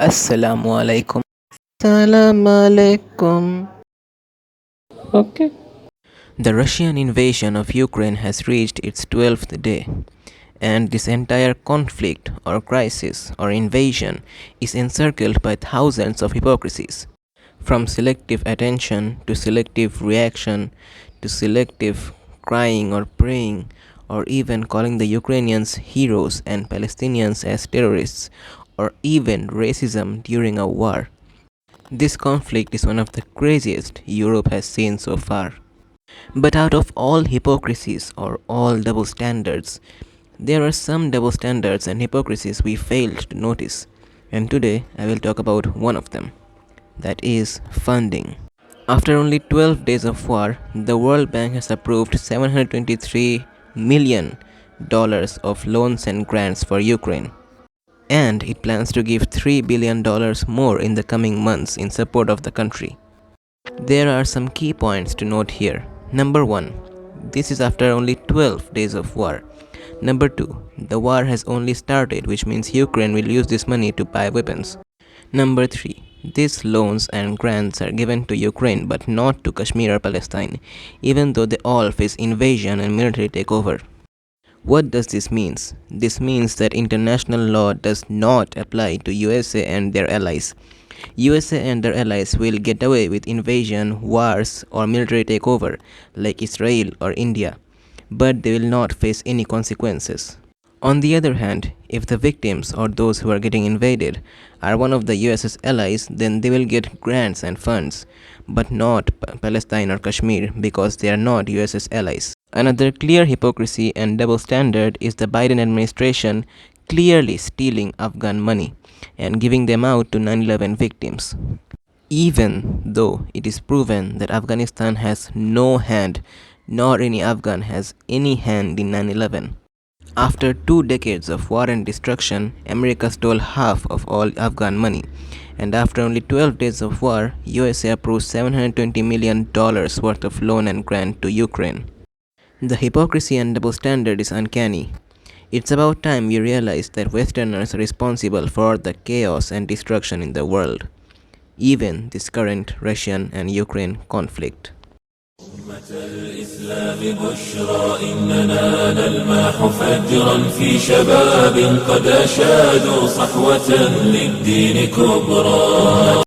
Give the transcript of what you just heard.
Assalamu alaikum. Salam alaikum. Okay. The Russian invasion of Ukraine has reached its 12th day, and this entire conflict or crisis or invasion is encircled by thousands of hypocrisies. From selective attention to selective reaction to selective crying or praying or even calling the Ukrainians heroes and Palestinians as terrorists or even racism during a war. This conflict is one of the craziest Europe has seen so far. But out of all hypocrisies or all double standards, there are some double standards and hypocrisies we failed to notice, and today I will talk about one of them. That is funding. After only 12 days of war, the World Bank has approved $723 million of loans and grants for Ukraine. And it plans to give $3 billion more in the coming months in support of the country. There are some key points to note here. Number 1. This is after only 12 days of war. Number 2. The war has only started, which means Ukraine will use this money to buy weapons. Number 3. These loans and grants are given to Ukraine but not to Kashmir or Palestine, even though they all face invasion and military takeover. What does this mean? This means that international law does not apply to USA and their allies. USA and their allies will get away with invasion, wars, or military takeover like Israel or India, but they will not face any consequences. On the other hand, if the victims or those who are getting invaded are one of the US's allies, then they will get grants and funds, but not Palestine or Kashmir because they are not US's allies. Another clear hypocrisy and double standard is the Biden administration clearly stealing Afghan money and giving them out to 9/11 victims. Even though it is proven that Afghanistan has no hand, nor any Afghan has any hand in 9/11. After 2 decades of war and destruction, America stole half of all Afghan money. And after only 12 days of war, USA approved $720 million worth of loan and grant to Ukraine. The hypocrisy and double standard is uncanny. It's about time we realize that Westerners are responsible for the chaos and destruction in the world, even this current Russian and Ukraine conflict. الإسلام بشرى إننا نلمح فجرا في شباب قد أشادوا صحوة للدين كبرى.